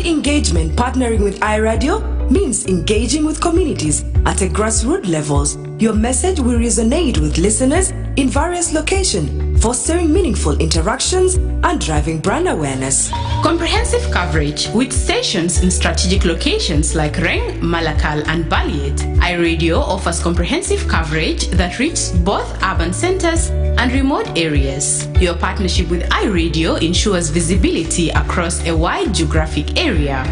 Community engagement partnering with iRadio means engaging with communities at a grassroots levels. Your message will resonate with listeners in various locations, fostering meaningful interactions and driving brand awareness. Comprehensive coverage with stations in strategic locations like Reng, Malakal and Baliet. iRadio offers comprehensive coverage that reaches both urban centers and remote areas. Your partnership with iRadio ensures visibility across a wide geographic area.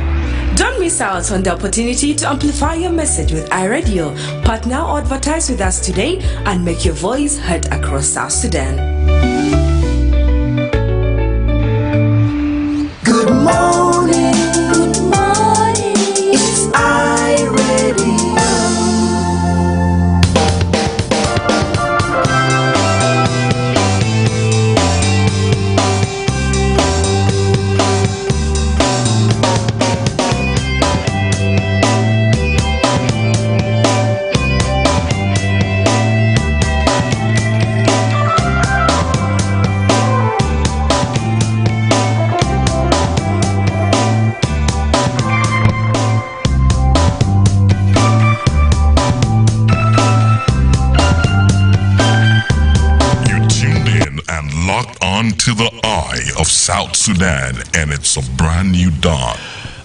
Don't miss out on the opportunity to amplify your message with iRadio. Partner or advertise with us today and make your voice heard across South Sudan. Good morning. Good morning. It's iRadio. To the eye of South Sudan, and it's a brand new dawn.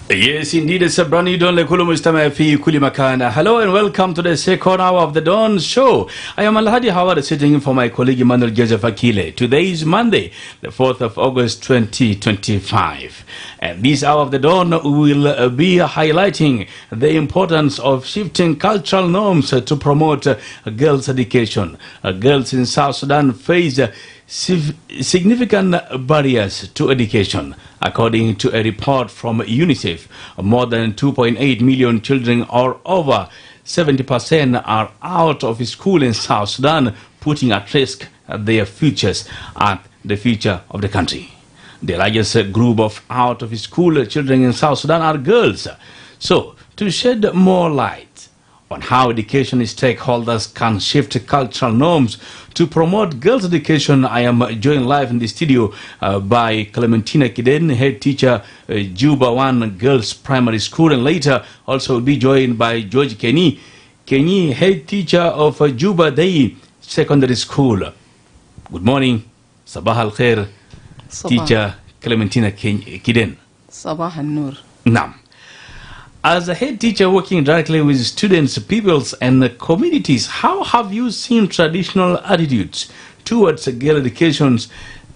Yes, indeed, it's a brand new dawn. Hello and welcome to the second hour of the Dawn Show. I am Alhadi Hawari, sitting in for my colleague Emmanuel Joseph Akile. Today is Monday, the 4th of August 2025. And this hour of the Dawn will be highlighting the importance of shifting cultural norms to promote girls' education. Girls in South Sudan face significant barriers to education. According to a report from UNICEF, more than 2.8 million children, or over 70%, are out of school in South Sudan, putting at risk their futures and the future of the country. The largest group of out of school children in South Sudan are girls. So, to shed more light on how education stakeholders can shift cultural norms to promote girls' education, I am joined live in the studio by Clementina Kiden, head teacher, Juba 1 Girls Primary School, and later also will be joined by George Kenny, head teacher of Juba Day Secondary School. Good morning. Sabah al-Khair, teacher Clementina Kiden. Sabah al-Nur. Naam. As a head teacher working directly with students, pupils, and communities, how have you seen traditional attitudes towards girl educations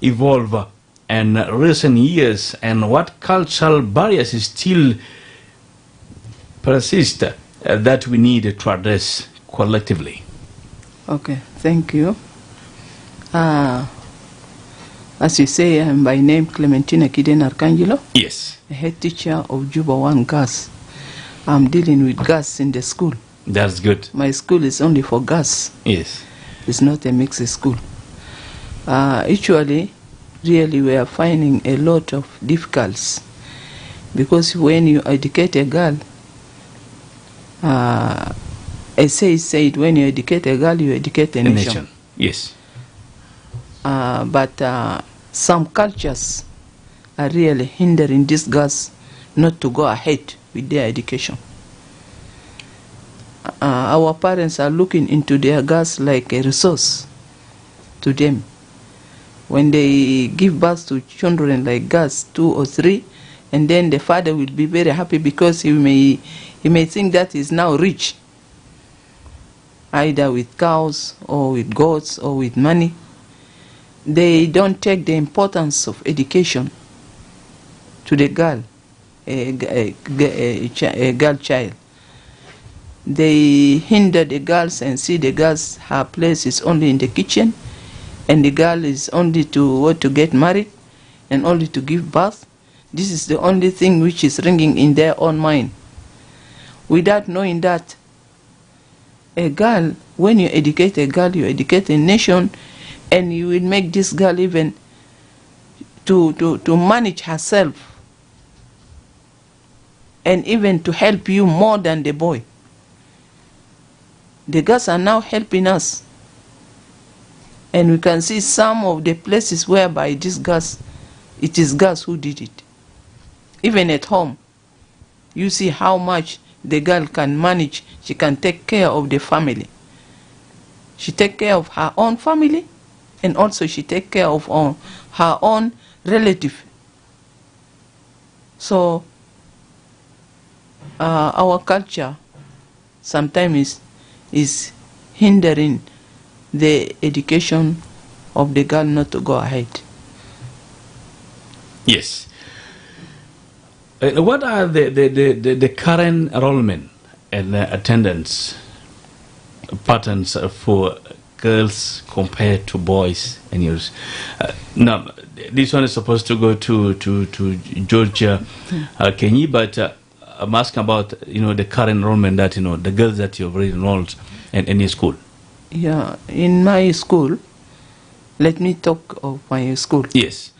evolve in recent years, and what cultural barriers still persist that we need to address collectively? Okay, thank you. As you say, I'm by name Clementina Kiden Arcangelo. Yes. A head teacher of Juba 1 Girls. I'm dealing with girls in the school. That's good. My school is only for girls. Yes. It's not a mixed school. Actually, really, we are finding a lot of difficulties, because when you educate a girl, as I said, when you educate a girl, you educate a nation. Yes. But some cultures are really hindering these girls not to go ahead with their education. Our parents are looking into their girls like a resource to them. When they give birth to children like girls, 2 or 3, and then the father will be very happy because he may think that he's now rich, either with cows or with goats or with money. They don't take the importance of education to the girl. A girl child. They hinder the girls and see the girls, her place is only in the kitchen, and the girl is only to get married and only to give birth. This is the only thing which is ringing in their own mind, without knowing that a girl, when you educate a girl, you educate a nation, and you will make this girl even to manage herself, and even to help you more than the boy. The girls are now helping us. And we can see some of the places whereby these girls, it is girls who did it. Even at home, you see how much the girl can manage. She can take care of the family. She take care of her own family, and also she take care of her own relative. So our culture sometimes is hindering the education of the girl not to go ahead. Yes. What are the current enrollment and attendance patterns for girls compared to boys and yours? Now, this one is supposed to go to Georgia, Kenya, but I'm asking about the current enrollment that the girls that you've already enrolled in your school. Yeah, in my school, let me talk of my school. Yes.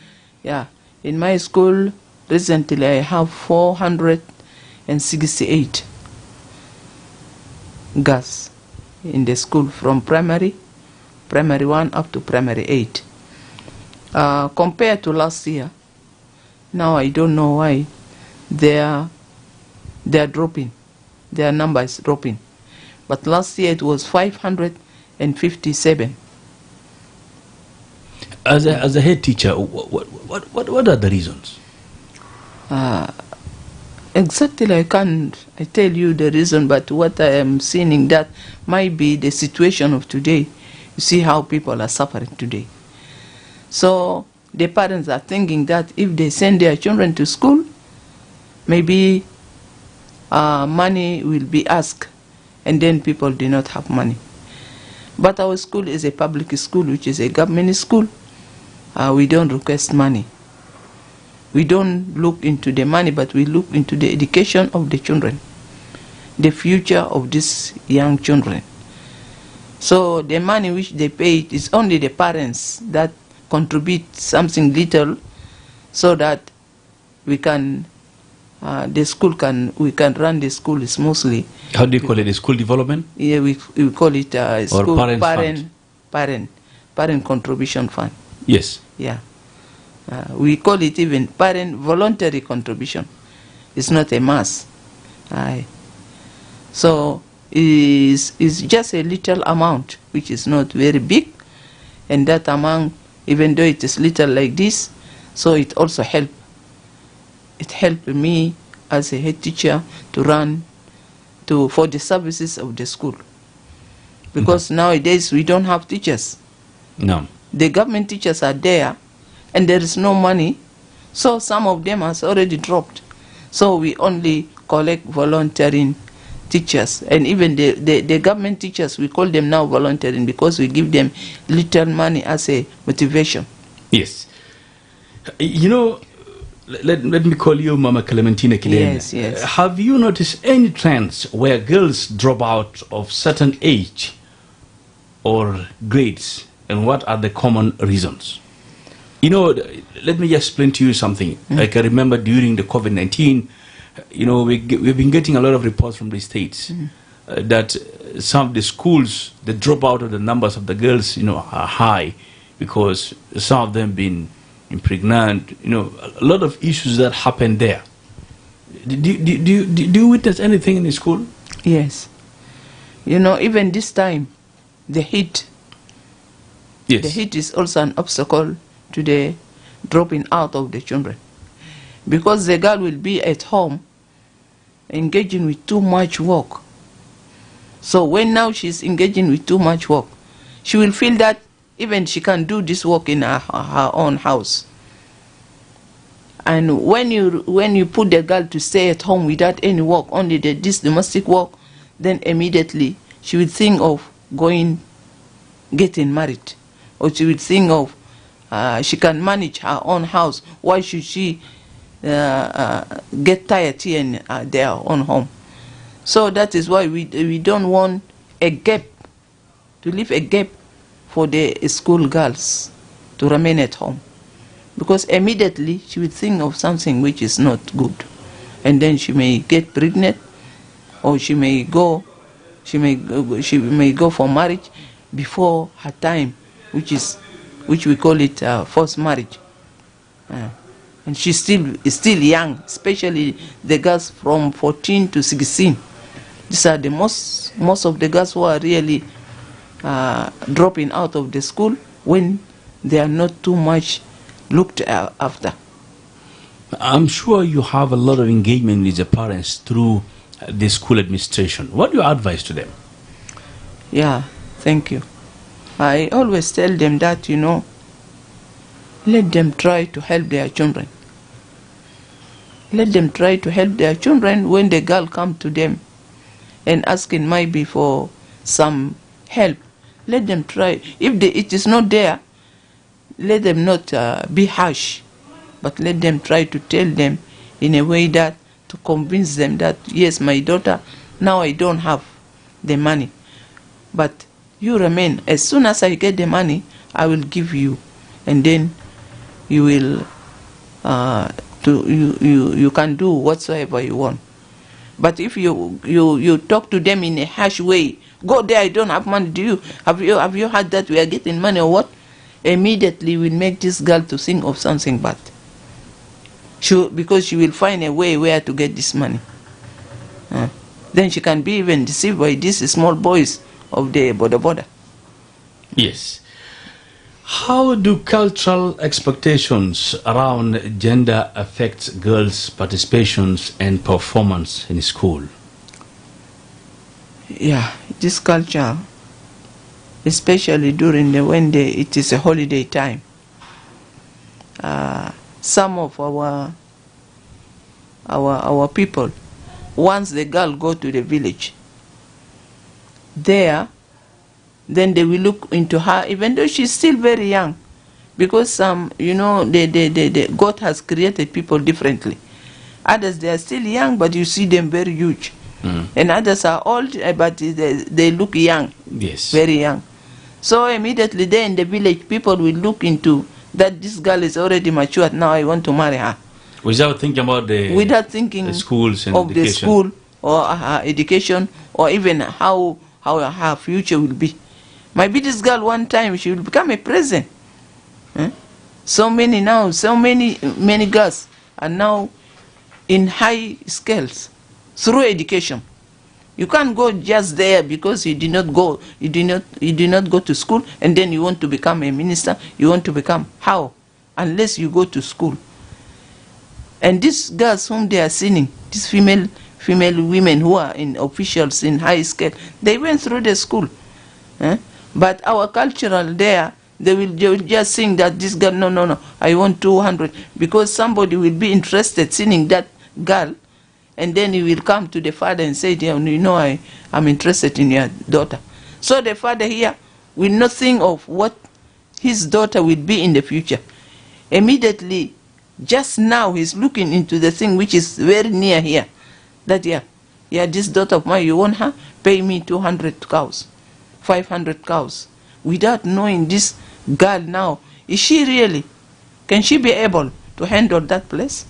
Yeah, in my school, recently I have 468 girls in the school from primary 1 up to primary 8. Compared to last year, now I don't know why they are dropping. Their number is dropping. But last year it was 557. As a head teacher, what are the reasons? Exactly, I can't tell you the reason, but what I am seeing that might be the situation of today. You see how people are suffering today. So the parents are thinking that if they send their children to school, maybe money will be asked, and then people do not have money. But our school is a public school, which is a government school. We don't request money. We don't look into the money, but we look into the education of the children, the future of these young children. So the money which they pay, it is only the parents that contribute something little, so that we can we can run the school smoothly. How do you call it? The school development? Yeah, we call it school parent contribution fund. Yes. Yeah. We call it even parent voluntary contribution. It's not a mass. So it's just a little amount, which is not very big, and that amount, even though it is little like this, so it also help. It helped me as a head teacher to run for the services of the school, because nowadays we don't have teachers. No. The government teachers are there, and there is no money, so some of them has already dropped. So we only collect volunteering teachers, and even the government teachers, we call them now volunteering because we give them little money as a motivation. Yes. Let me call you Mama Clementina Kilene. Yes, yes. Have you noticed any trends where girls drop out of certain age or grades, and what are the common reasons? Let me just explain to you something. I can remember during the COVID-19, we've been getting a lot of reports from the states that some of the schools, the dropout of the numbers of the girls, are high because some of them been pregnant. A lot of issues that happen there. Do you witness anything in the school? Yes. Even this time, the heat. Yes. The heat is also an obstacle to the dropping out of the children, because the girl will be at home engaging with too much work. So when now she's engaging with too much work, she will feel that even she can do this work in her own house. And when you put the girl to stay at home without any work, only this domestic work, then immediately she will think of getting married, or she will think of she can manage her own house. Why should she get tired here in their own home? So that is why we don't want a gap, to leave a gap for the school girls to remain at home, because immediately she will think of something which is not good, and then she may get pregnant, or she may go for marriage before her time, which we call it forced marriage. and she's still young, especially the girls from 14 to 16. These are the most of the girls who are really dropping out of the school when they are not too much looked after. I'm sure you have a lot of engagement with the parents through the school administration. What do you advise to them? Yeah, thank you. I always tell them that, let them try to help their children. Let them try to help their children when the girl come to them and asking maybe for some help. Let them try. If it is not there, let them not be harsh, but let them try to tell them in a way that to convince them that, yes, my daughter, now I don't have the money, but you remain. As soon as I get the money, I will give you, and then you will you can do whatsoever you want. But if you talk to them in a harsh way, go there, I don't have money. Have you heard that we are getting money or what? Immediately will make this girl to think of something bad. Because she will find a way where to get this money. Then she can be even deceived by these small boys of the border. Yes. How do cultural expectations around gender affect girls' participations and performance in school? Yeah, this culture, especially during when it is a holiday time, some of our people, once the girl go to the village, there, then they will look into her, even though she's still very young, because the God has created people differently. Others, they are still young, but you see them very huge. And others are old, but they look young. Yes. Very young. So immediately there in the village, people will look into that this girl is already matured, now I want to marry her. Without thinking about the schools and of education. The school or her education, or even how her future will be. Maybe this girl one time she will become a president. So many girls are now in high scales through education. You can't go just there because you did not go to school, and then you want to become a minister. You want to become how? Unless you go to school. And these girls whom they are seeing, these female women who are in officials in high scale, they went through the school. But our cultural there, they will just think that this girl, no, I want 200, because somebody will be interested seeing that girl, and then he will come to the father and say, I'm interested in your daughter. So the father here will not think of what his daughter will be in the future. Immediately, just now he's looking into the thing which is very near here. That this daughter of mine, you want her? Pay me 200 cows, 500 cows. Without knowing this girl now, is she really? Can she be able to handle that place?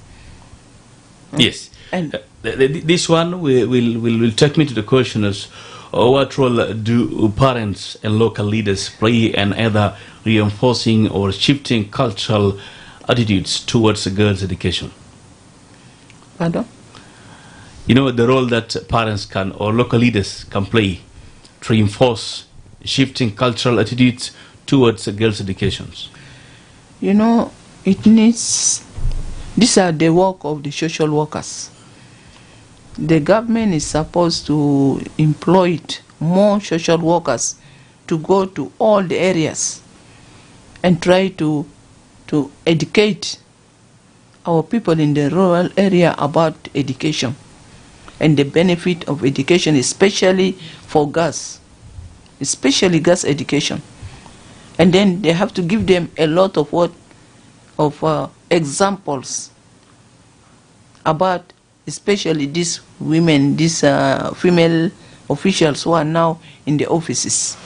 Yes. And this one will take me to the question is, what role do parents and local leaders play in either reinforcing or shifting cultural attitudes towards girls' education? Pardon? The role that parents can or local leaders can play to reinforce shifting cultural attitudes towards girls' educations. It needs. These are the work of the social workers. The government is supposed to employ more social workers to go to all the areas and try to educate our people in the rural area about education and the benefit of education, especially for girls, especially girls' education. And then they have to give them a lot of examples about especially these women, these female officials who are now in the offices.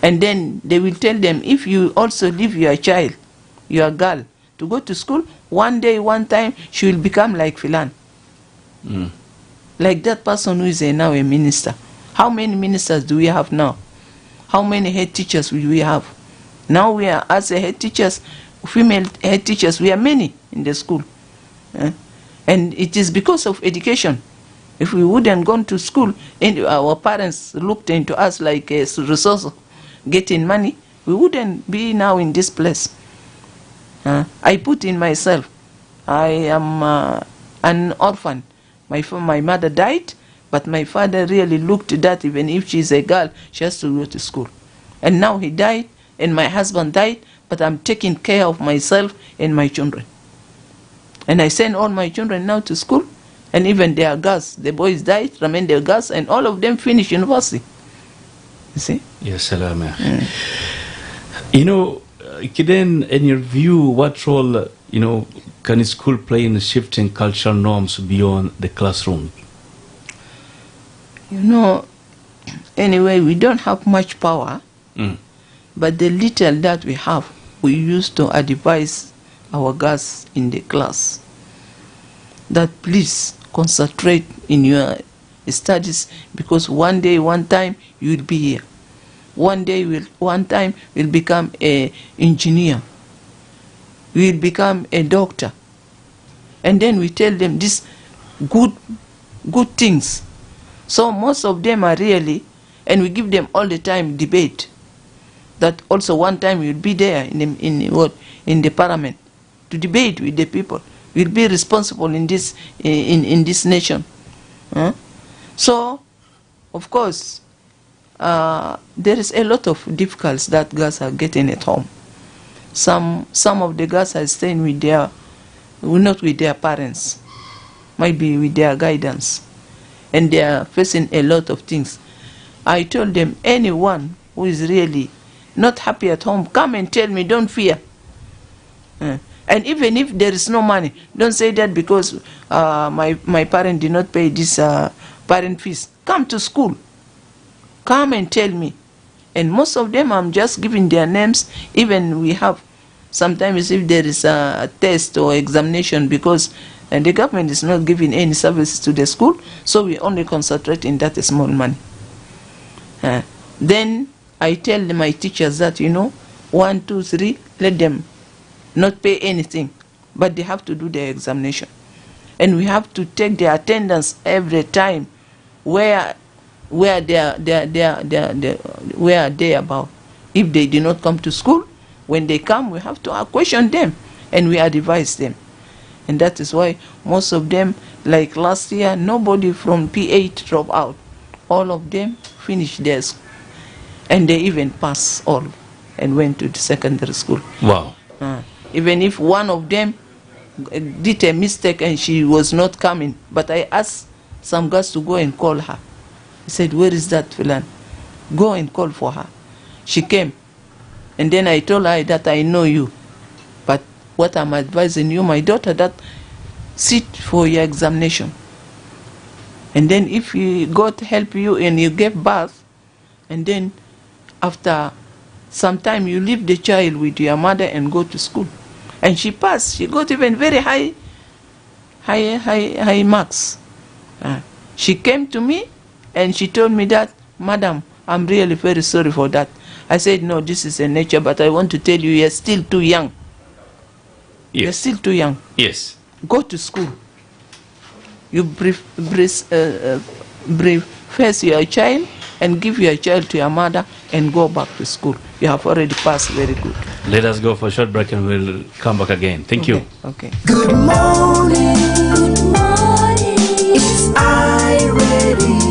And then they will tell them, if you also leave your child, your girl, to go to school, one day, one time, she will become like Filan. Like that person who is now a minister. How many ministers do we have now? How many head teachers will we have? Now we are, as a head teachers, female head teachers. We are many in the school. And it is because of education. If we wouldn't gone to school and our parents looked into us like a resource, getting money, we wouldn't be now in this place. I put in myself. I am an orphan. My mother died, but my father really looked at that. Even if she's a girl, she has to go to school. And now he died, and my husband died, but I'm taking care of myself and my children. And I send all my children now to school, and even their girls, the boys died, remain their girls, and all of them finish university. You see? Yes, salam. You know, then in your view, what role, can a school play in shifting cultural norms beyond the classroom? Anyway, we don't have much power, but the little that we have, we used to advise our girls in the class that please concentrate in your studies, because one day, one time, you'll be here. One day, one time, you'll become an engineer. You'll become a doctor. And then we tell them these good things. So most of them are really, and we give them all the time debate. That also one time you'll be there in the parliament to debate with the people. We'll be responsible in this in this nation. So, of course, there is a lot of difficulties that girls are getting at home. Some of the girls are staying with not with their parents, might be with their guidance, and they are facing a lot of things. I told them, anyone who is really not happy at home, come and tell me, don't fear. And even if there is no money, don't say that because my parent did not pay this parent fees. Come to school. Come and tell me. And most of them, I'm just giving their names. Even we have, sometimes if there is a test or examination, because the government is not giving any services to the school, so we only concentrate in that small money. Then I tell my teachers that, 1, 2, 3, let them not pay anything, but they have to do their examination. And we have to take their attendance every time, where they are about. If they do not come to school, when they come, we have to question them, and we advise them. And that is why most of them, like last year, nobody from P8 dropped out. All of them finished their school. And they even passed all and went to the secondary school. Wow. Even if one of them did a mistake and she was not coming, but I asked some girls to go and call her. I said, where is that Filan? Go and call for her. She came. And then I told her that I know you. But what I'm advising you, my daughter, that sit for your examination. And then if God help you and you give birth, and then after some time you leave the child with your mother and go to school. And she passed. She got even very high marks. She came to me and she told me that, Madam, I'm really very sorry for that. I said, no, this is a nature, but I want to tell you, you're still too young. Yes. You're still too young. Yes. Go to school. You face your child and give your child to your mother and go back to school. You have already passed very good. Let us go for a short break and we'll come back again. Thank you. Okay. Good morning. Good morning. It's I Radio.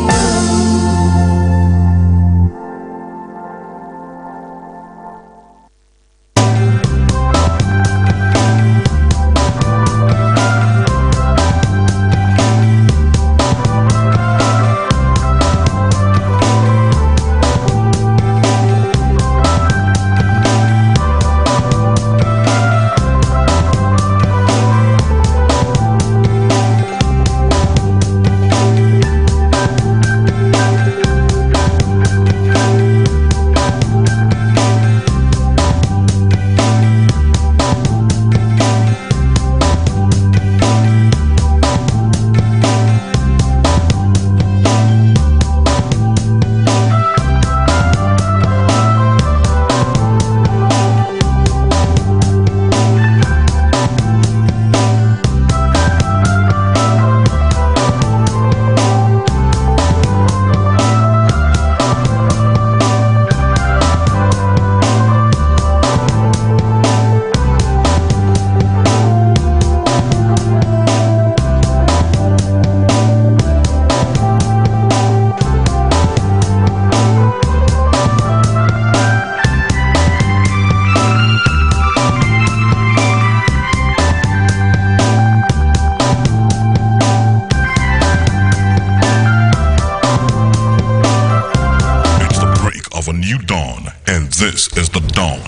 new dawn, and this is the Dawn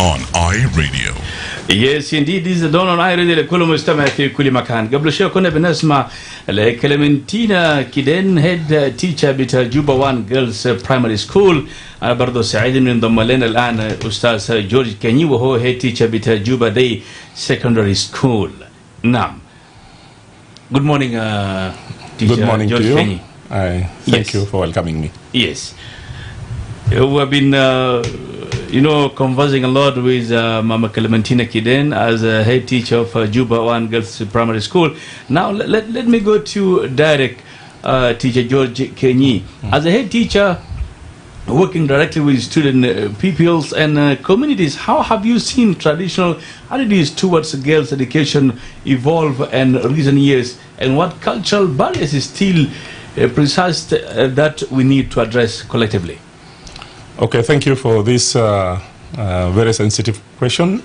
on iRadio. Yes, indeed, this is the Dawn on iRadio لكل مستمع في كل مكان. قبل شوي كنا بنسمع كلمنتينا كيدين هيد تيتشر بتاع جوبا 1 جيرلز برايمري سكول. أنا برضو سعيد إن انضم لنا الآن أستاذ جورج كيني وهو هيد تيتشر بتاع جوبا دي سكندري سكول. نعم. Good morning, teacher. Good morning George to you. Kenny. Thank you for welcoming me. Yes. We have been, conversing a lot with Mama Clementina Kiden as a head teacher of Juba 1 Girls Primary School. Now, let me go to direct teacher George Kenyi. As a head teacher, working directly with student pupils and communities, how have you seen traditional attitudes towards girls' education evolve in recent years, and what cultural barriers is still persist that we need to address collectively? Okay, thank you for this very sensitive question.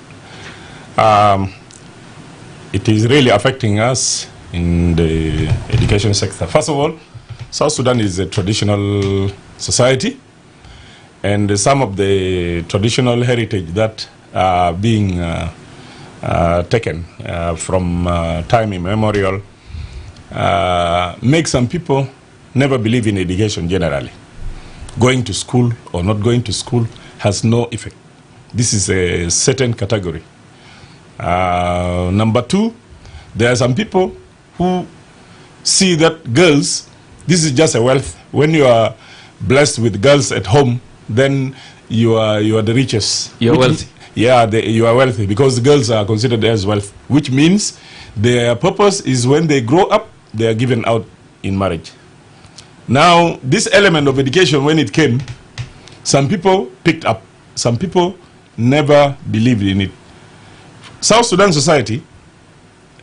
It is really affecting us in the education sector. First of all, South Sudan is a traditional society, and some of the traditional heritage that are being taken from time immemorial make some people never believe in education generally. Going to school or not going to school has no effect. This is a certain category. Number two, there are some people who see that girls, this is just a wealth. When you are blessed with girls at home, then you are the richest. You're wealthy. You are wealthy because girls are considered as wealth, which means their purpose is when they grow up, they are given out in marriage. Now, this element of education, when it came, some people picked up. Some people never believed in it. South Sudan society,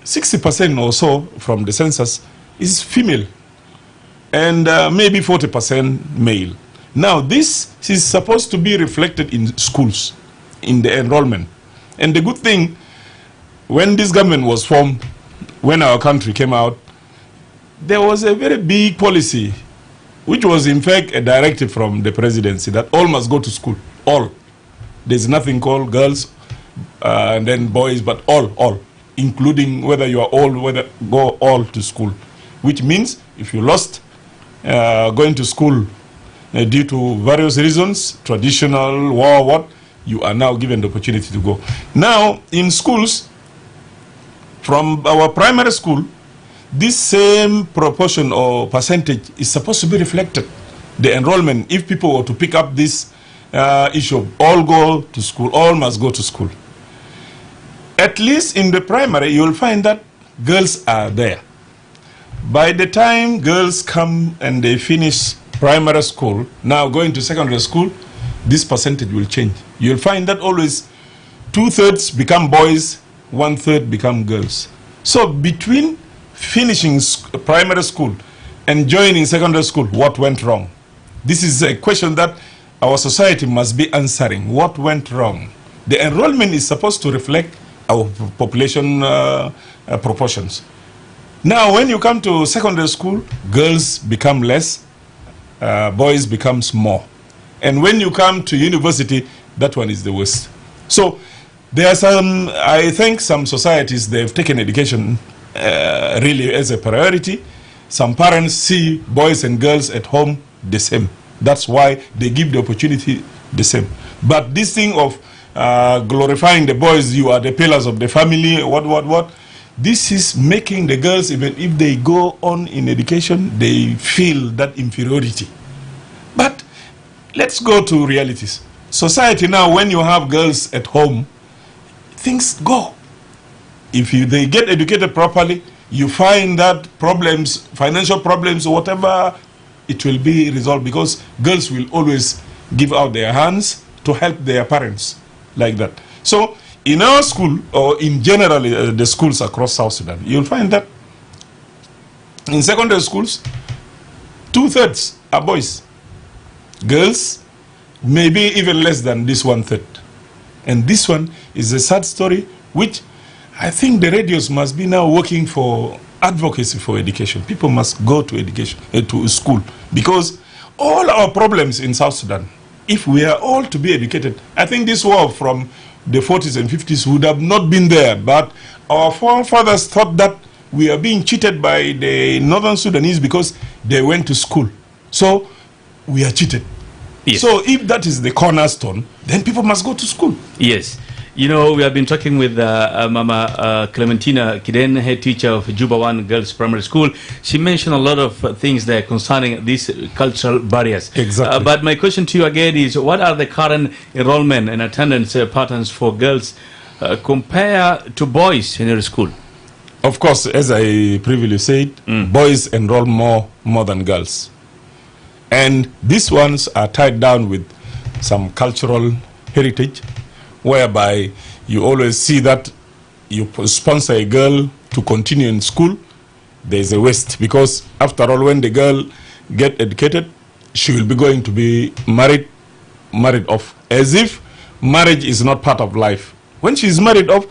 60% or so from the census is female, and maybe 40% male. Now, this is supposed to be reflected in schools, in the enrollment. And the good thing, when this government was formed, when our country came out, there was a very big policy, which was in fact a directive from the presidency that all must go to school. All. There's nothing called girls and then boys, but all, including whether you are old, whether go all to school. Which means if you lost going to school due to various reasons, traditional, war, what, you are now given the opportunity to go. Now, in schools, from our primary school, this same proportion or percentage is supposed to be reflected. The enrollment, if people were to pick up this issue of all go to school, all must go to school. At least in the primary, you will find that girls are there. By the time girls come and they finish primary school, now going to secondary school, this percentage will change. You'll find that always 2/3 become boys, 1/3 become girls. So between finishing primary school and joining secondary school, what went wrong? This is a question that our society must be answering. What went wrong? The enrollment is supposed to reflect our population proportions. Now, when you come to secondary school, girls become less, boys becomes more. And when you come to university, that one is the worst. So there are some, I think some societies, they've taken education really as a priority. Some parents see boys and girls at home the same. That's why they give the opportunity the same. But this thing of glorifying the boys, you are the pillars of the family, what, this is making the girls, even if they go on in education, they feel that inferiority. But let's go to realities. Society now, when you have girls at home, things go. If they get educated properly, you find that problems, financial problems or whatever, it will be resolved because girls will always give out their hands to help their parents like that. So in our school, or in general the schools across South Sudan, you'll find that in secondary schools, 2/3 are boys. Girls, maybe even less than this 1/3. And this one is a sad story, which I think the radios must be now working for advocacy for education. People must go to education, to school, because all our problems in South Sudan, if we are all to be educated, I think this war from the 40s and 50s would have not been there. But our forefathers thought that we are being cheated by the Northern Sudanese because they went to school. So we are cheated. Yes. So if that is the cornerstone, then people must go to school. Yes. You know, we have been talking with Mama Clementina Kiden, head teacher of Juba 1 Girls Primary School. She mentioned a lot of things there concerning these cultural barriers. Exactly. But my question to you again is, what are the current enrollment and attendance patterns for girls compared to boys in your school? Of course, as I previously said, boys enroll more than girls. And these ones are tied down with some cultural heritage, whereby you always see that you sponsor a girl to continue in school, there's a waste. Because after all, when the girl get educated, she will be going to be married off. As if marriage is not part of life. When she's married off,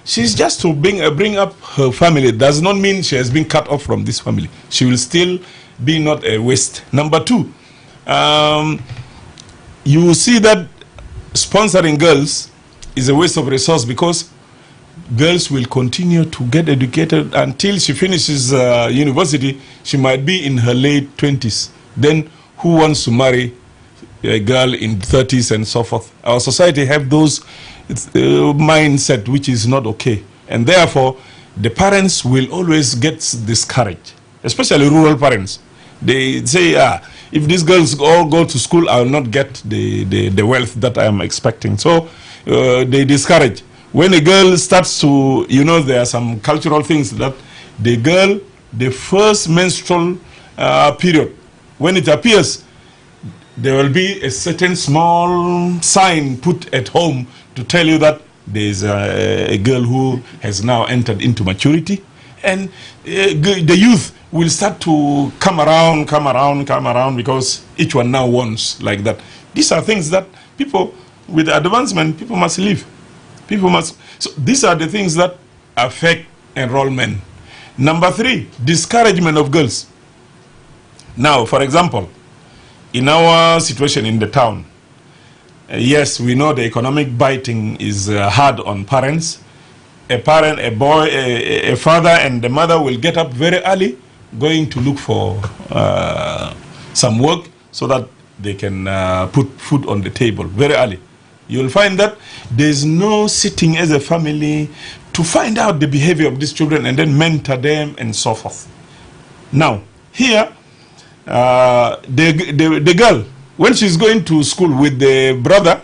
she's just to bring up her family. It does not mean she has been cut off from this family. She will still be not a waste. Number two, you see that sponsoring girls is a waste of resource, because girls will continue to get educated until she finishes university. She might be in her late 20s. Then who wants to marry a girl in 30s and so forth? Our society have those mindset which is not okay. And therefore, the parents will always get discouraged, especially rural parents. They say, if these girls all go to school, I will not get the wealth that I am expecting. So they discourage. When a girl starts to, there are some cultural things that the girl, the first menstrual period, when it appears, there will be a certain small sign put at home to tell you that there is a girl who has now entered into maturity. And the youth will start to come around, because each one now wants like that. These are things that people, with advancement, people must live. So these are the things that affect enrollment. Number three, discouragement of girls. Now, for example, in our situation in the town, yes, we know the economic biting is hard on parents. A parent, a boy, a father and the mother will get up very early, going to look for some work so that they can put food on the table very early. You'll find that there's no sitting as a family to find out the behavior of these children and then mentor them and so forth. Now, here, the girl, when she's going to school with the brother,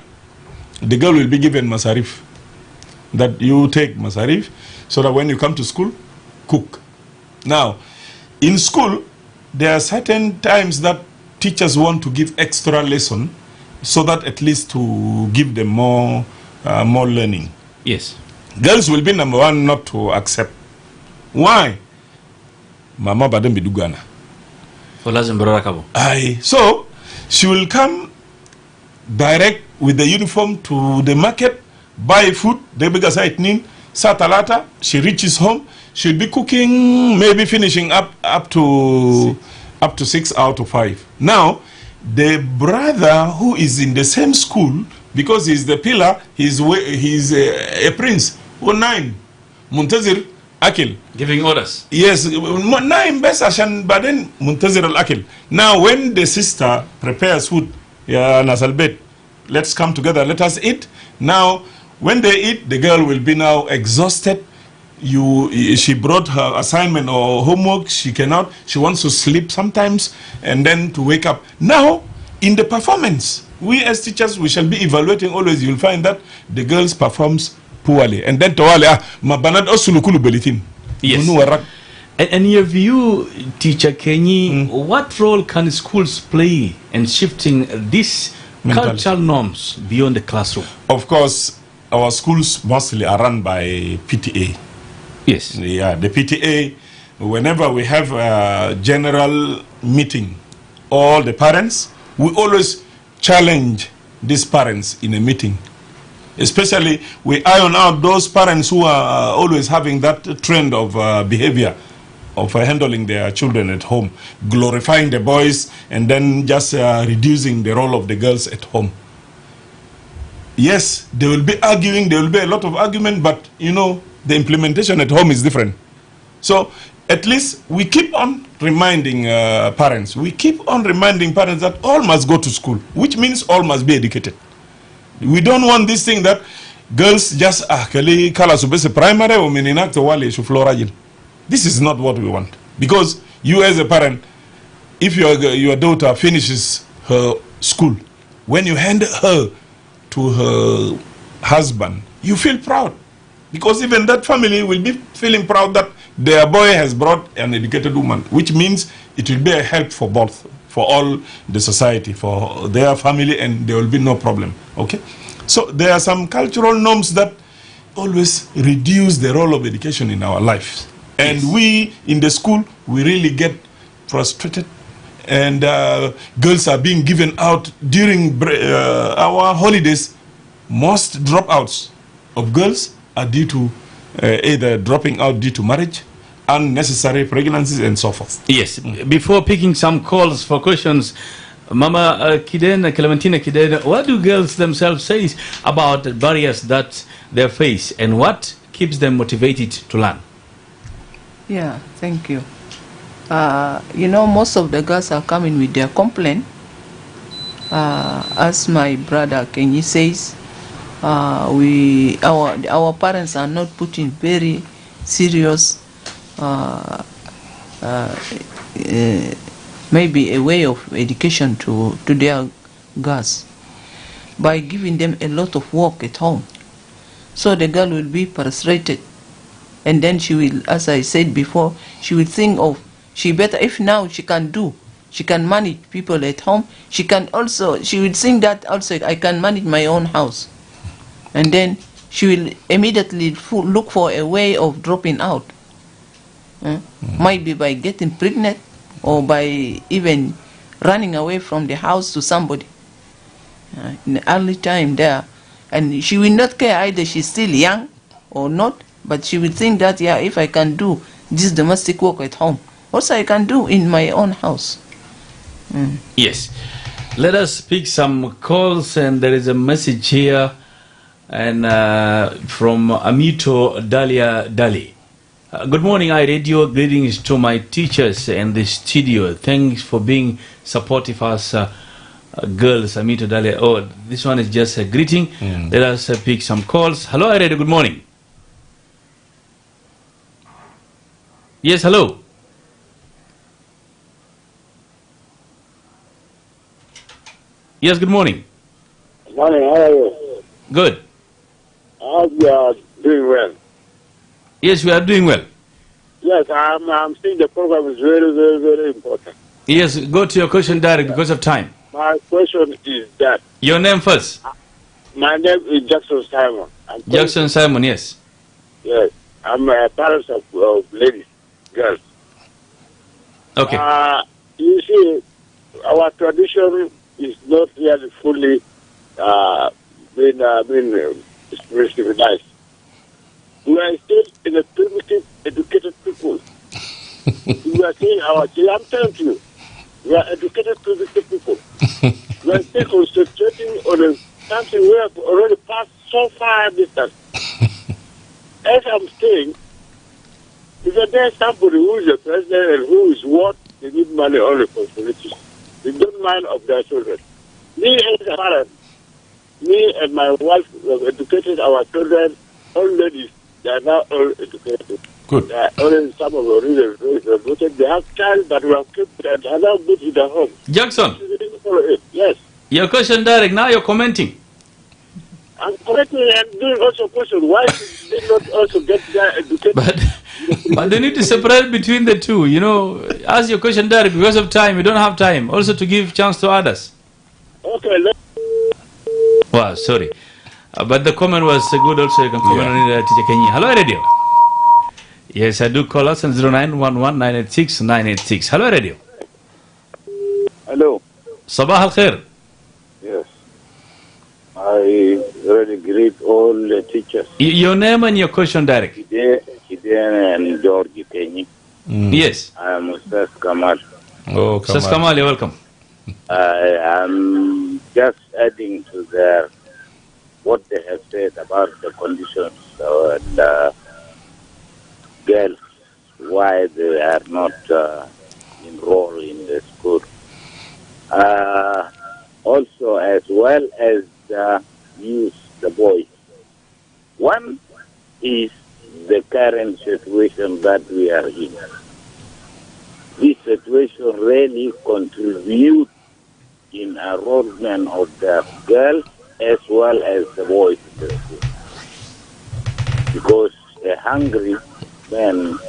the girl will be given masarif. That you take masarif, so that when you come to school, cook. Now, in school, there are certain times that teachers want to give extra lesson, so that at least to give them more learning. Yes. Girls will be number one not to accept. Why? Mama badem bidugana. So she will come direct with the uniform to the market, buy food, Satalata, she reaches home, she'll be cooking, maybe finishing up to 6 out of 5. Now, the brother who is in the same school, because he's the pillar, he's a prince, 9, Muntazir Akil. Giving orders. Yes, 9 best Ashan Baden Muntazir al Akil. Now, when the sister prepares food, Nasalbet, let's come together, let us eat. Now, when they eat, the girl will be now exhausted. She brought her assignment or homework, she wants to sleep sometimes and then to wake up. Now, in the performance, we as teachers, we shall be evaluating always. You'll find that the girls performs poorly. And then mabanad osulukulu belitin. Yes. And in your view, Teacher Kenyi, what role can schools play in shifting these cultural norms beyond the classroom? Of course, our schools mostly are run by PTA. Yes. Yeah, the PTA, whenever we have a general meeting, all the parents, we always challenge these parents in a meeting. Especially, we iron out those parents who are always having that trend of behavior of handling their children at home, glorifying the boys and then just reducing the role of the girls at home. Yes, there will be arguing, there will be a lot of argument, but you know, the implementation at home is different. So at least we keep on reminding parents, that all must go to school, which means all must be educated. We don't want this thing that girls just kali kala subese primary or mininak to wale shu florajin. This is not what we want. Because you as a parent, if your daughter finishes her school, when you hand her to her husband, you feel proud. Because even that family will be feeling proud that their boy has brought an educated woman, which means it will be a help for both, for all the society, for their family, and there will be no problem. Okay? So there are some cultural norms that always reduce the role of education in our lives. And we, in the school, we really get frustrated. And girls are being given out during our holidays. Most dropouts of girls are due to either dropping out due to marriage, unnecessary pregnancies, and so forth. Yes. Before picking some calls for questions, Mama Clementina Kiden, what do girls themselves say about the barriers that they face, and what keeps them motivated to learn? Yeah, thank you. You know, most of the girls are coming with their complaint. As my brother Kenyi says, our parents are not putting very serious maybe a way of education to their girls by giving them a lot of work at home. So the girl will be frustrated, and then she will, as I said before, she will think of, she better, if now she can manage people at home, she will think that also I can manage my own house. And then she will immediately look for a way of dropping out. Might be by getting pregnant, or by even running away from the house to somebody in the early time there. And she will not care either she's still young or not, but she will think that, yeah, if I can do this domestic work at home, also I can do in my own house. Yes. Let us pick some calls, and there is a message here and from Amito Dalia Dali. Good morning, iRadio. Greetings to my teachers in the studio. Thanks for being supportive as girls, Amito Dalia. Oh, this one is just a greeting. Let us pick some calls. Hello, iRadio. Good morning. Yes, hello. Yes, good morning. Good morning, how are you? Good. I hope you are doing well. Yes, we are doing well. Yes, I'm seeing the program is very, very, very important. Yes, go to your question direct because of time. My question is that. Your name first. My name is Jackson Simon. Jackson Simon, yes. Yes, I'm a parent of ladies, girls. Okay. You see, our tradition is not really fully been civilized. We are still in a primitive, educated people. We are saying I'm telling you, we are educated, primitive people. We are still concentrating on something we have already passed so far distance. As I'm saying, if there's somebody who is the president and who is what, they need money only for politics. They don't mind of their children. Me as a parent, me and my wife have educated our children, all ladies. They are now all educated. Good. Only some of the reasons they have child, but we have kept them. They are now good in the home. Jackson. Yes. Your question direct. Now you're commenting. I'm correcting and doing also question. Why should they not also get their education? But they need to separate between the two. You know, ask your question direct because of time. You don't have time. Also to give chance to others. Okay. Wow, sorry. But the comment was good also. You can comment on it, Teacher Kenyi. Hello, Radio. Yes, I do call us on 0911-986-986. Hello, Radio. Hello. Sabah al-Khair. Yes. I really greet all the teachers. Your name and your question direct. Kiden and George Kenyi. Yes. I am Ustaz Kamal. Oh, Ustaz Kamal, you're welcome. I am just adding to what they have said about the conditions and girls, why they are not enrolled in the school. Also, as well as the youth, the boys. One is the current situation that we are in. This situation really contributes in enrollment of the girls as well as the boys in the school. Because a hungry man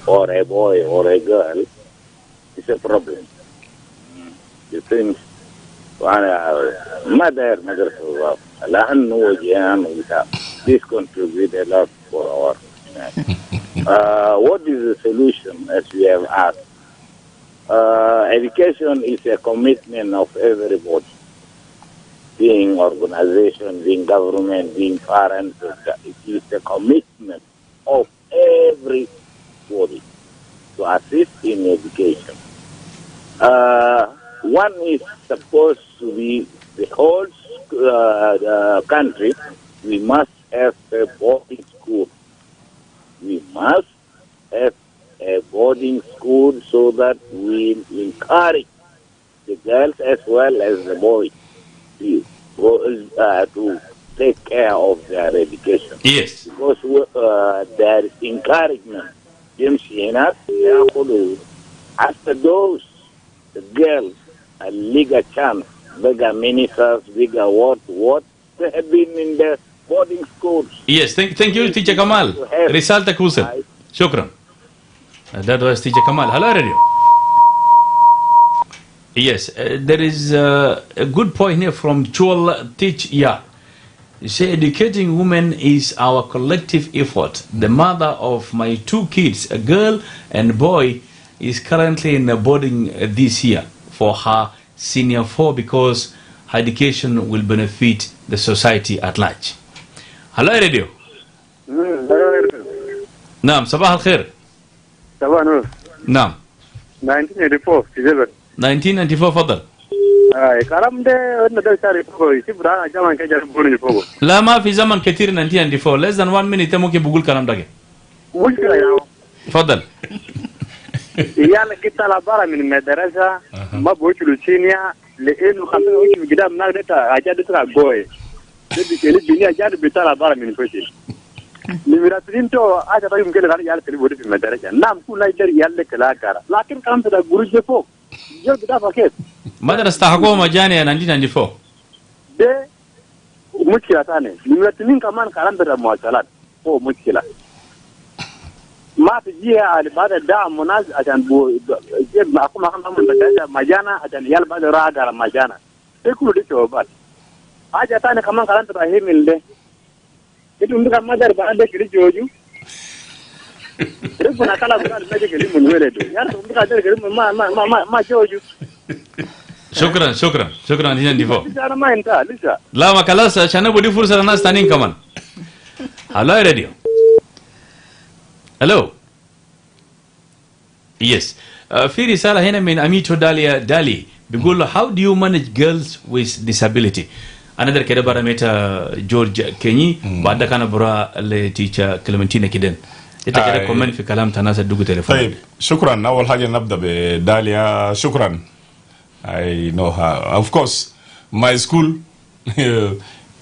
or a boy or a girl is a problem. You think, this contributes a lot for our what is the solution, as we have asked? Education is a commitment of everybody, being organization, being government, being parents. It is a commitment of everybody to assist in education. One is supposed to be the whole country. We must have a boarding school. We must have a boarding school so that we encourage the girls as well as the boys to take care of their education. Yes. Because there is encouragement. After those, the girls a bigger chance, bigger ministers, bigger what they have been in the boarding schools. Yes, thank you, Teacher Kamal. Risalta Kusen. Shukran. That was Teacher Kamal. Hello, Radio. Yes, there is a good point here from Chol Teach Ya. You say educating women is our collective effort. The mother of my two kids, a girl and a boy, is currently in a boarding this year for her senior 4 because her education will benefit the society at large. Hello, Radio. نعم صباح الخير. صباح النور. نعم. 1984 1994 فضل. كلام ده أنا ده شاري فوق يصير رانا زمان كجار بقولي فوق. لا ما في زمن كثير 1994 less than 1 minute ممكن بقول كلام ده. مشكلة يا. فضل. يلا كنت على برا من المدرسة ما بوصلوا سينيا لأنه خمسة وش قدام ناقدة أجاد ترى قوي. تبي كلي بني أجاد بيطلع برا من فوشي. لمراتين تو أجاد يوم كله غادي يلا تلي بودي في المدرسة. نعم كل يجري يلا كلا كارا. لكن كلام ترى جروج فوق. جو بدا فكيف. مدرسة حكومة مجانية 1994. ده مشكلة ثانية. لمراتين كمان كلام ترى مواصلات. هو مشكلة. ما تجيها على بعد الدعم مناز عشان جيب معكم هم مجانا عشان يلا بعد راجع على مجانا يكونوا دي شوبات حاجة ثانية كمان كلام تراهيم اللي itu untuk kamu ada bahan dek di jojo itu pun akal aku ada lagi kali menjual itu ya untuk ada kali ma jojo شكرا دينا ديفو لسه ما انت لسه لا ما خلاص عشان بدي فرصة للناس تانيين كمان هلو يا راديو هلو يس في رسالة هنا من أميتو دالي بيقول له how do you manage girls with disability أنا در كده برا ميتا جورج كيني بعد كان برا لتيجا كلمنتينا كده إنت كده كومنت في كلام تناس الدوق تلفون طيب شكرا أول حاجة نبدأ بداليا شكرا I know her of course my school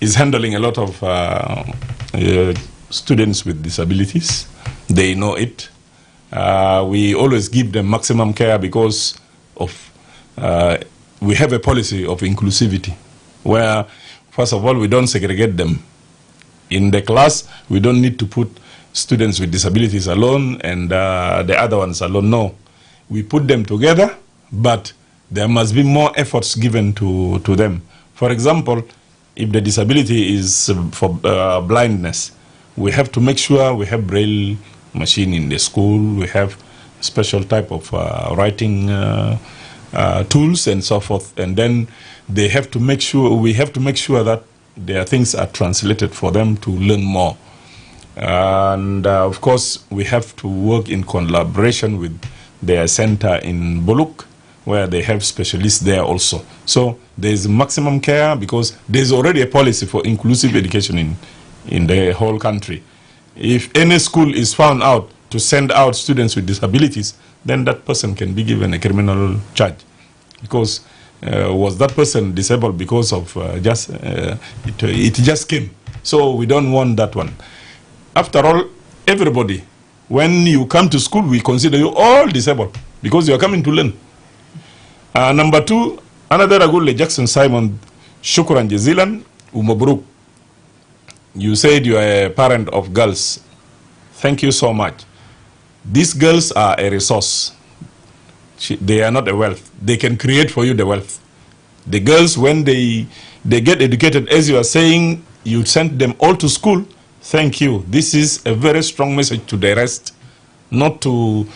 is handling a lot of students with disabilities they know it we always give them maximum care because of we have a policy of inclusivity where first of all we don't segregate them in the class. We don't need to put students with disabilities alone and the other ones alone. No, we put them together, but there must be more efforts given to them. For example, if the disability is for blindness, we have to make sure we have braille machine in the school, we have special type of writing tools and so forth, and then they have to make sure we have to make sure that their things are translated for them to learn more. And of course, we have to work in collaboration with their center in Boluk, where they have specialists there also. So there's maximum care because there's already a policy for inclusive education in the whole country. If any school is found out to send out students with disabilities, then that person can be given a criminal charge. Because was that person disabled because of it just came. So we don't want that one. After all, everybody, when you come to school, we consider you all disabled because you are coming to learn. Number two, another Agule Jackson Simon, Shukran Jazilan, Umabruk. You said you are a parent of girls. Thank you so much. These girls are a resource. They are not a wealth. They can create for you the wealth. The girls, when they get educated, as you are saying, you send them all to school. Thank you. This is a very strong message to the rest, not to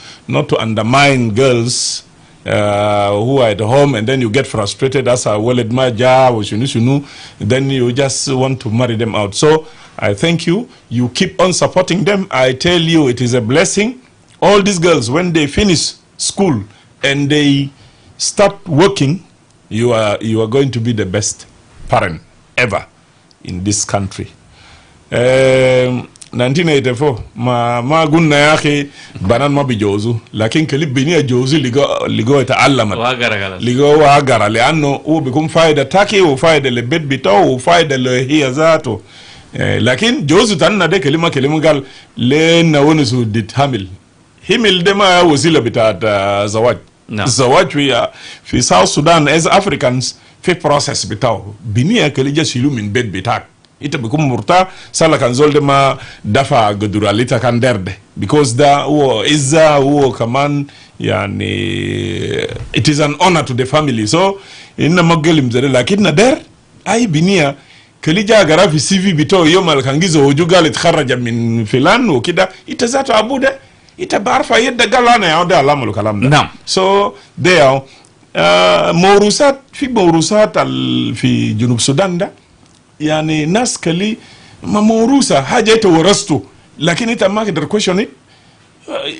undermine girls who are at home, and then you get frustrated as a wallet maja or shunu, then you just want to marry them out. So I thank you. You keep on supporting them. I tell you, it is a blessing. All these girls, when they finish school and they start working, you are going to be the best parent ever in this country. 1984 ma gunna ya akhi banan ma bijozu lakin kalib bini jozu ligo ta'allama ligo wa gara لانه هو بيكون فايده تاكي وفايده للبيت بتاعه وفايده له هي ذاته لكن جوزو تانا ده كلمه قال لنا ونسو ديتحمل حمل ده ما وسيله بتاعت زواج الزواج في ساوث السودان as Africans في process بتاعه بنيه كلي شيلو من بيت بتاعك ita bikum murta sala kan zolde ma dafa gaduralita kan derde because da wo izza wo kaman yani it is an honor to the family. So inna magelim zere lakin na der ay binia kalija gara fi CV bito yom al kangizo wujuga litkharaja min filan wa kida ita zato abuda ita barfa yedda galana ya da alamul kalam da. So there mawrusat fi mawrusat al fi junub Sudan da يعني ناس كلي ما موروثة حاجة تورثته لكن انت ما تقدر question it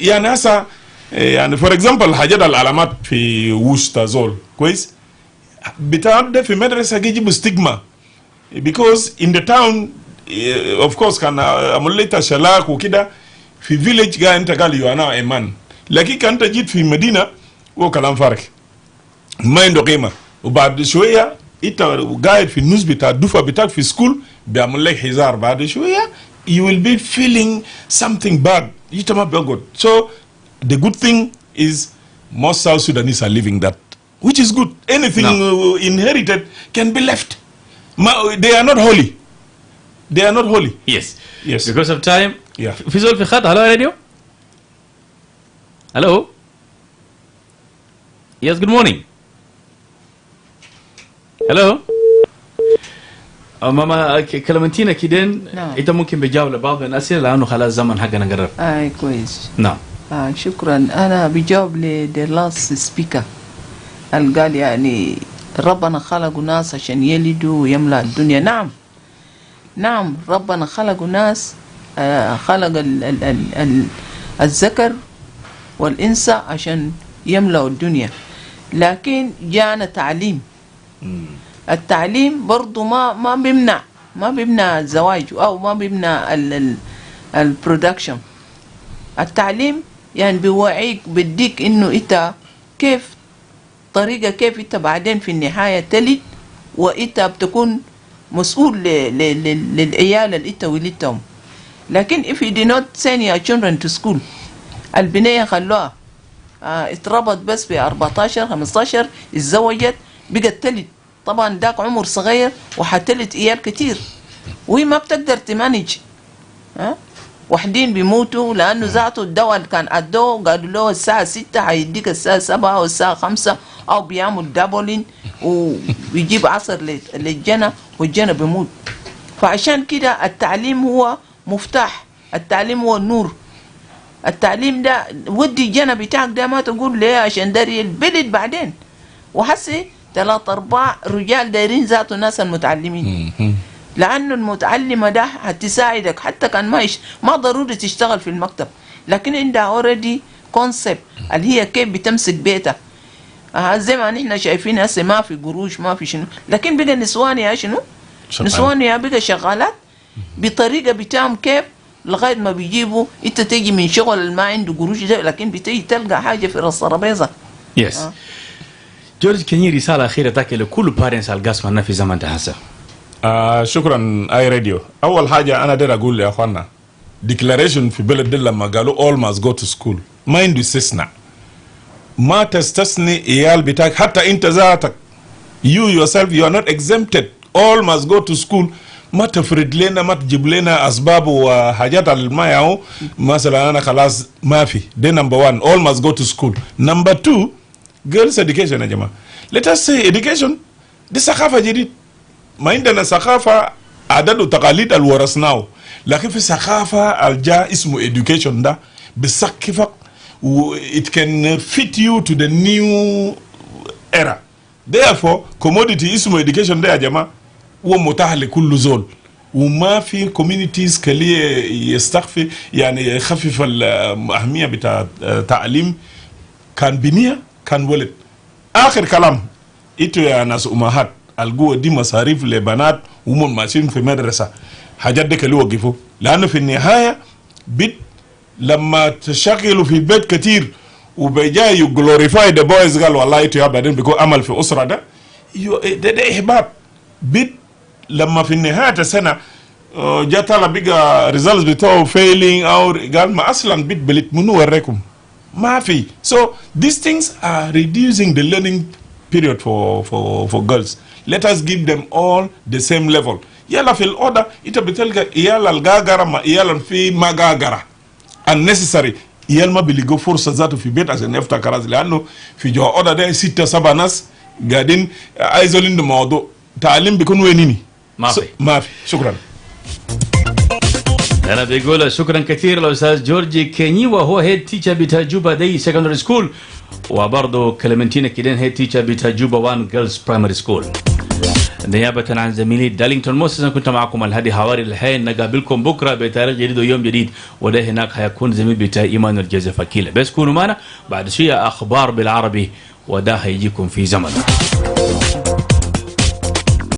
يعني هسه يعني for example حاجات العلامات في وسط زول كويس بتعد في مدرسة يجيب ستيغما because in the town of course كان عملت شلاك وكده في village قال انت قال you are now a man لكن كان انت جيت في مدينة هو كلام فارغ ما عنده قيمة وبعد شوية ita guide في النوز بتاع دفع بتاعك في school بيعمل لك هزار بعد شوية you will be feeling something bad ita ما بيقعد. So the good thing is most South Sudanese are living that, which is good. Anything inherited can be left. They are not holy. They are not holy. Yes. Yes. Because of time. Yeah. Fizol fi khat. Hello radio. Hello. Yes. Good morning. Hello. ماما كلمتينا كدين انت ممكن بجاوب لبعض الاسئله لانه خلاص زمن حقنا قرب. كويس. نعم. شكرا. انا بجاوب ل لاست سبيكر قال يعني ربنا خلق ناس عشان يلدوا ويملا الدنيا. نعم ربنا خلق ناس خلق الذكر والانثى عشان يملأوا الدنيا لكن جانا تعليم. التعليم برضو ما بيمنع الزواج او ما بيمنع البرودكشن. التعليم يعني بيوعيك بديك انه انت كيف انت بعدين في النهاية تلد وانت بتكون مسؤول للعيال اللي انت ولدتهم. لكن if you do not send your children to school البنية خلوها اتربط بس ب 14 15 اتزوجت بقت تلد. طبعا داك عمر صغير وحتلت عيال كتير وهي ما بتقدر تمانج. وحدين بيموتوا لانه ذاته الدواء اللي كان ادوه قالوا له الساعه 6 هيديك الساعه 7 او الساعه 5 او بيعمل دابلين ويجيب عصر للجنة والجنة بيموت. فعشان كده التعليم هو مفتاح. التعليم هو النور. التعليم ده ودي الجنة بتاعك ده ما تقول ليه عشان داري البلد بعدين. وحسي 3/4 رجال دايرين ذاته ناس المتعلمين لأنه المتعلمة ده هتساعدك حتى كان ما ضروري تشتغل في المكتب، لكن عندها اوريدي كونسبت اللي هي كيف بتمسك بيتها. زي ما نحن شايفين هسه ما في قروش ما في شنو، لكن بقى نسوانيا شنو؟ نسوانيا بقى شغالات بطريقة بتاعهم كيف لغاية ما بيجيبوا انت تيجي من شغل اللي ما عنده قروش ده، لكن بتيجي تلقى حاجة في راس الترابيزة. يس جورج كني رسالة أخيرة تاكي لكل بارنتس القاسمة في زمن هسه. شكرا اي راديو. اول حاجه انا داير اقول يا اخوانا ديكلاريشن في بلد دل لما قالوا all must go to school ما عنده استثناء، ما تستثني عيال بتاعك حتى انت ذاتك you yourself you are not exempted. all must go to school. ما تفرد لنا ما تجيب لنا اسباب وحاجات ما ياهو مثلا انا خلاص ما في. دي نمبر 1 all must go to school. نمبر 2 girls education يا جماعه. let us say education دي ثقافه جديد. ما عندنا ثقافة عدد وتقاليد اللي ورثناه، لكن في ثقافة الجا اسمه education ده بيثقفك و it can fit you to the new era. therefore commodity اسمه education ده يا جماعة هو متاح لكل زول، وما في communities كلية يستخفي يعني يخفف الأهمية بتاع التعليم. كان بنية كان ولد. آخر كلام إنتوا يا ناس أمهات القوة دي مصاريف لبنات وهم ماشيين في مدرسة حاجات دي كلها وقفوا، لأنه في النهاية بيت لما تشغلوا في البيت كتير وبيجاي يجلوريفاي ذا بويز قال والله انتوا بعدين بيكون عمل في أسرة ده ده إحباط. بيت لما في نهاية السنة جاء طلع بقى ريزلتس بتاعه فيلينج أو قال ما أصلا بيت بلت منو وريكم ما في. so these things are reducing the learning period for girls. let us give them all the same level. يلا في الأوضة أنت بتلقى يلا الغاغرة ما يلا في ما غاغرة unnecessary. يلا ما بيلقوا فرصة ذاته في بيت عشان يفتح كراس، لأنه في جو أوضة ده 6-7 ناس قاعدين عايزين الموضوع. تعليم بيكون وينيني ما في. شكرا. أنا بقول شكرا كثير للأستاذ جورجي كيني وهو هيد تيتشر بتجوبة دي سكندري سكول، وبرضه كلمنتينا كيدين هيد تيتشر بتجوبة 1 جيرلز برايمري سكول. نيابة عن زميلي دالينغتون موسس كنت معكم الهادي حواري. الحين نقابلكم بكرة بتاريخ جديد ويوم جديد، وده هناك هيكون زميل بتاع إيمان الجزف أكيلة. بس كونوا معنا بعد شوية أخبار بالعربي وده هيجيكم في زمن.